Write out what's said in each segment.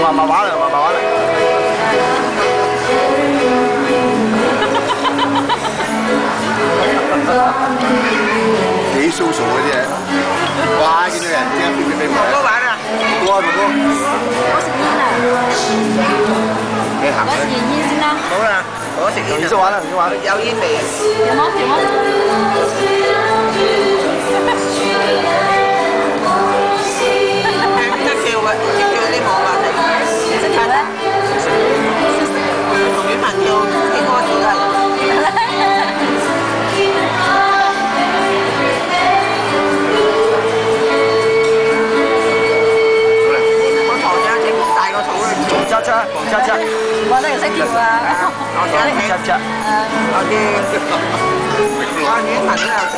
慢慢嚟，慢慢嚟。幾 social 嗰啲嘢，哇！見到人即刻飛過嚟。哥玩啊！哥啊，哥。我食煙啊！你行。我食完煙先啦。好啦，我食煙。唔識玩啦，唔識玩。有煙味啊！有冇？有冇？識跳嘅，識跳啲舞啊！識跳咧？同女朋友啲歌詞都係。恰恰，恰恰。我都要識跳啊！恰恰。有啲，我女朋友又做，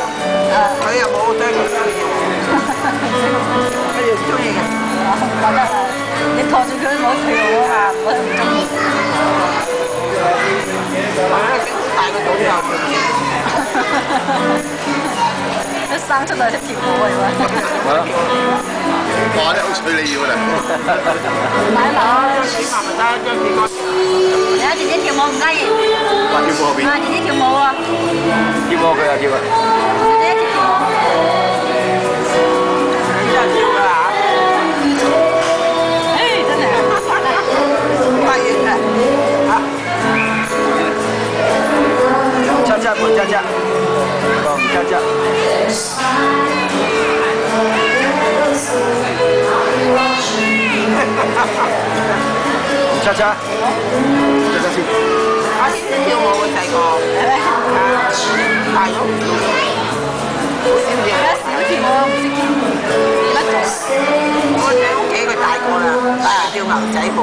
佢又冇追佢中意，佢又中意嘅。覺得啊，你拖住佢唔好跳啊！我唔中意。大個肚又跳。一生出嚟識跳舞嚟喎。哇！你好隨你要啦。買樓。起碼咪得張結果。你睇姐姐跳舞唔介意？話跳舞後邊。啊，姐姐跳舞啊！跳舞佢又跳啊！姐姐一齊跳舞。你又跳㗎嚇？誒，真係。乜嘢嘅？嚇？恰恰，蹦恰恰，蹦恰恰。恰恰，恰恰先。我先識跳舞嘅細個，大咗唔跳，好少跳。而家少跳舞唔識跳，記得咗。我喺屋企佢大個啦，跳牛仔舞，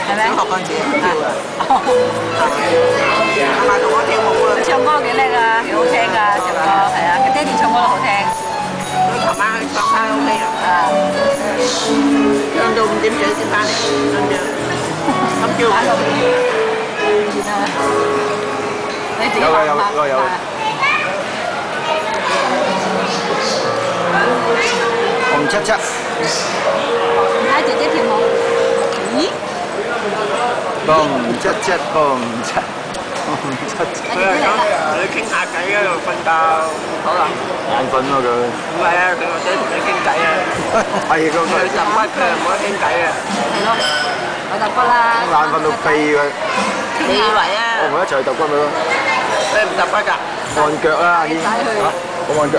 小學嗰陣時跳啊。同埋同我跳舞啊！佢唱歌幾叻啊，幾好聽㗎，唱歌係啊，佢爹哋唱歌都好聽。佢琴晚去唱卡拉 OK 啊，唱到5點幾先翻嚟，咁樣。咁叫玩到你自己玩下。有。蹦恰恰。睇姐姐跳舞。咦？蹦恰恰，蹦恰。佢係想同你傾下偈喺度瞓覺，好啦。眼瞓咯佢。唔係啊，佢話想同你傾偈啊。係嗰個。佢就唔屈，佢又冇得傾偈啊。係咯，我揼骨啦。眼瞓到飛佢。你以為啊？我咪一齊去揼骨咪咯。你唔揼骨㗎？按腳啦，阿軒。嚇？我按腳。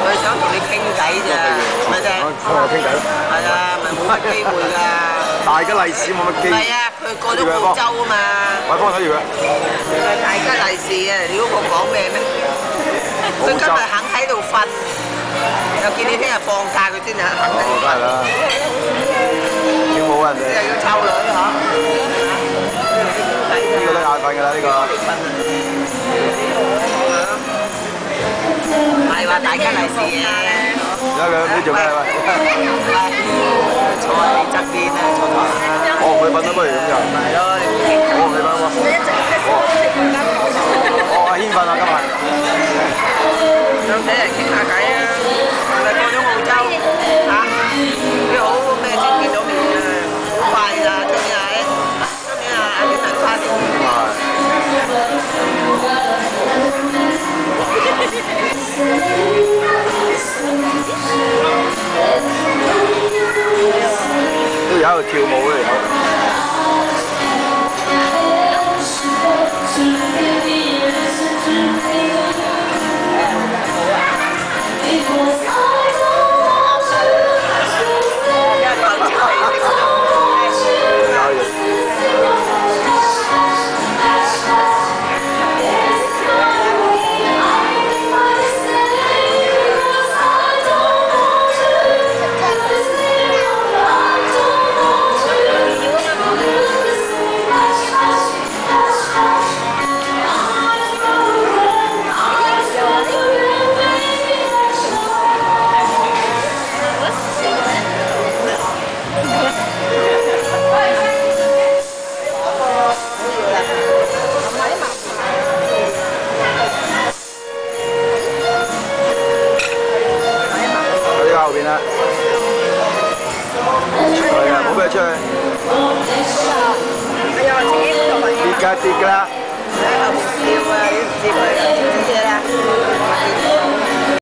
佢想同你傾偈咋，咪啫？同我傾偈咯。係啊，咪冇乜機會㗎。大吉利是冇乜機會。係啊，佢過咗澳洲啊嘛。我幫睇住佢。大吉利是啊！你嗰個講咩咩？佢今日肯喺度瞓，又見你聽日放假，佢先肯喺度瞓。梗係啦。跳舞人哋。又要湊女嚇。呢個都眼瞓㗎啦，呢個。係話大吉利是嘅。而家佢唔知做咩喂。坐喺你側邊啊，坐埋。我唔去瞓啦，不如咁就。係咯，你唔傾。我唔去瞓喎。我阿軒瞓啊，今日。想睇人傾下偈啊！咪過咗澳洲嚇，你好咩先見到面啊？好快㗎，今年阿啲人花年。都有喺度跳舞嘅有。出去？哎呀，自己就可以。跌㗎啦！喺後面笑啊，你唔知佢啊，知唔知啦？